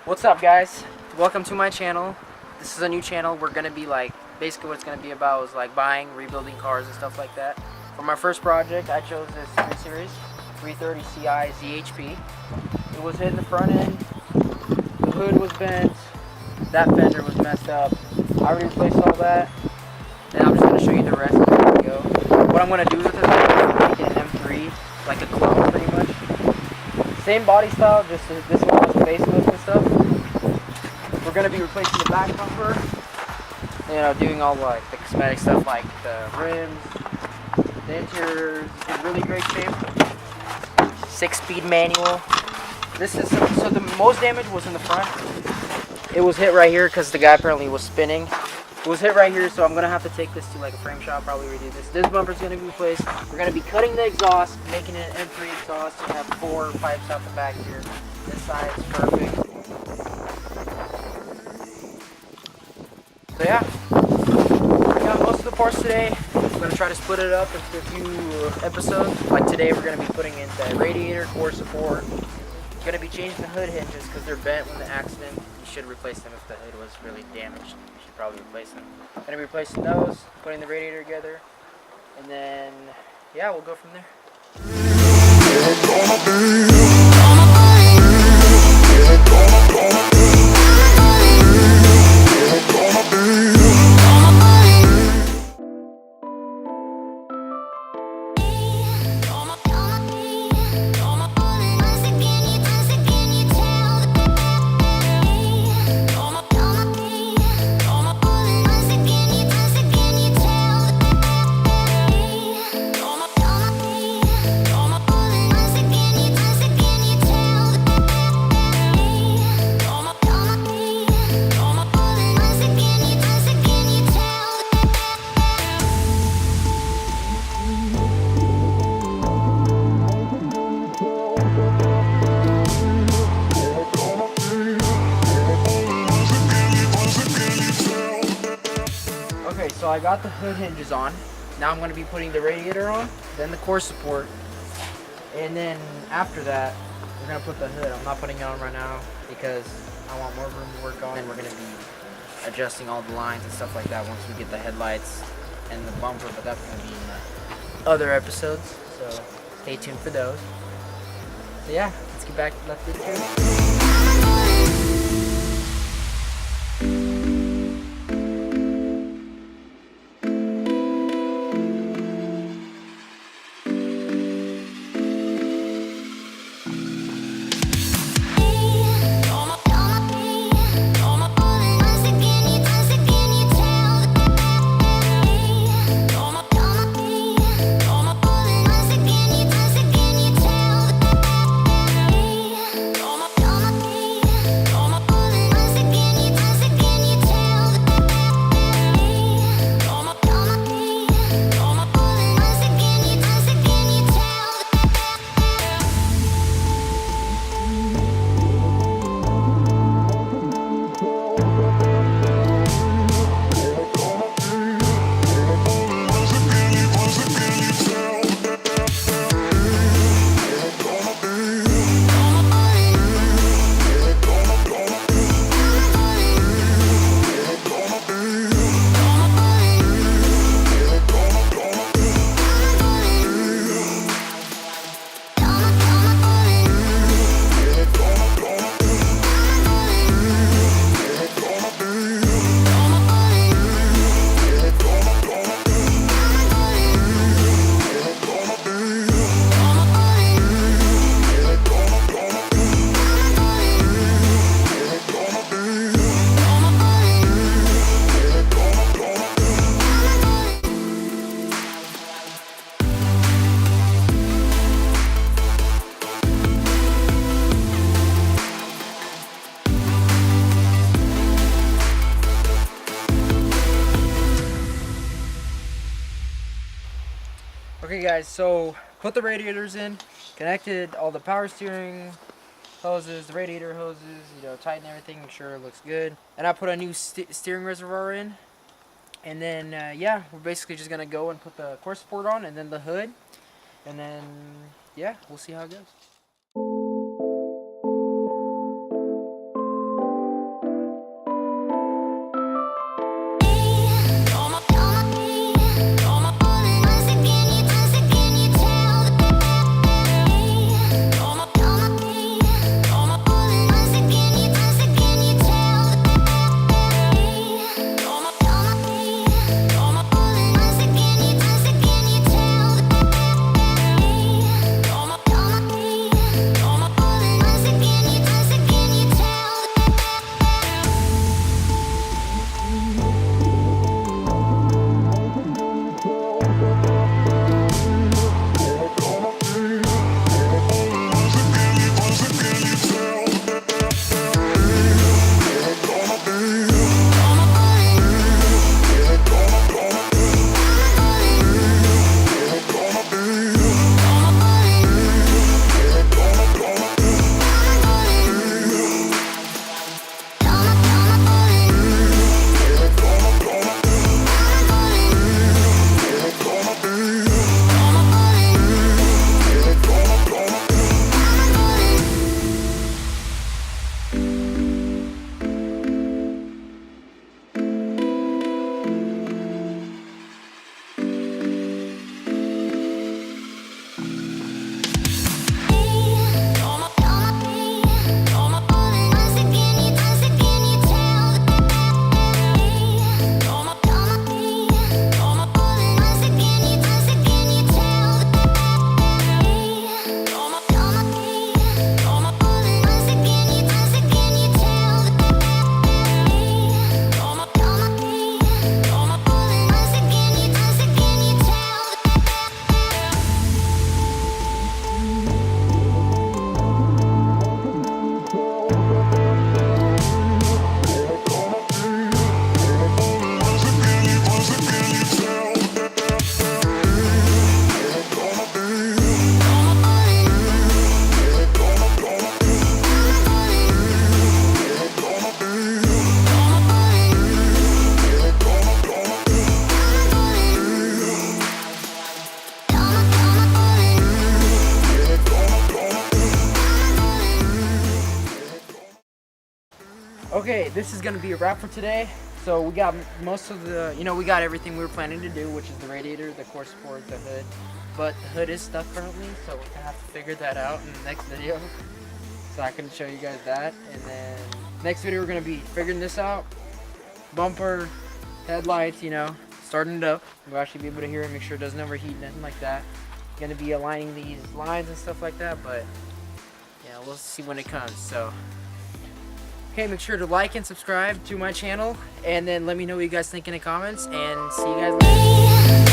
What's up, guys? Welcome to my channel. This is a new channel. We're gonna be like, basically what it's gonna be about is like buying, rebuilding cars and stuff like that. For my first project, I chose this 3 Series 330 Ci ZHP. It was hit in the front end. The hood was bent. That fender was messed up. I already replaced all that. And I'm just gonna show you the rest of the video. What I'm gonna do with this is make it an M3, like a clone pretty much. Same body style, just this one was facelift and stuff. We're gonna be replacing the back bumper, doing all like the cosmetic stuff like the rims. The interior is in really great shape. 6-speed manual. This is so the most damage was in the front. It was hit right here because the guy apparently was spinning. It was hit right here, so I'm gonna have to take this to like a frame shop, probably redo this. This bumper's gonna be replaced. We're gonna be cutting the exhaust, making it an M3 exhaust. You have 4 pipes out the back here. This side is perfect. So yeah, we got most of the parts today. We're gonna try to split it up into a few episodes. Like today, we're gonna be putting in the radiator, core support. We're gonna be changing the hood hinges because they're bent when the accident. You should replace them if the hood was really damaged. You should probably replace them. Gonna be replacing those, putting the radiator together, and then yeah, we'll go from there. Okay, so I got the hood hinges on. Now I'm going to be putting the radiator on, then the core support, and then after that, we're going to put the hood. I'm not putting it on right now because I want more room to work on, and we're going to be adjusting all the lines and stuff like that once we get the headlights and the bumper, but that's going to be in the other episodes, so stay tuned for those. So yeah, let's get back to the video. Okay guys, so put the radiators in, connected all the power steering hoses, the radiator hoses, tighten everything, make sure it looks good. And I put a new steering reservoir in. And then, yeah, we're basically just going to go and put the core support on and then the hood. And then, yeah, we'll see how it goes. Okay, this is gonna be a wrap for today. So we got most of the, we got everything we were planning to do, which is the radiator, the core support, the hood. But the hood is stuck currently, so we're gonna have to figure that out in the next video. So I can show you guys that. And then next video we're gonna be figuring this out. Bumper, headlights, starting it up. We'll actually be able to hear it, make sure it doesn't overheat, nothing like that. Gonna be aligning these lines and stuff like that, but yeah, we'll see when it comes. So okay, make sure to like and subscribe to my channel, and then let me know what you guys think in the comments, and see you guys later.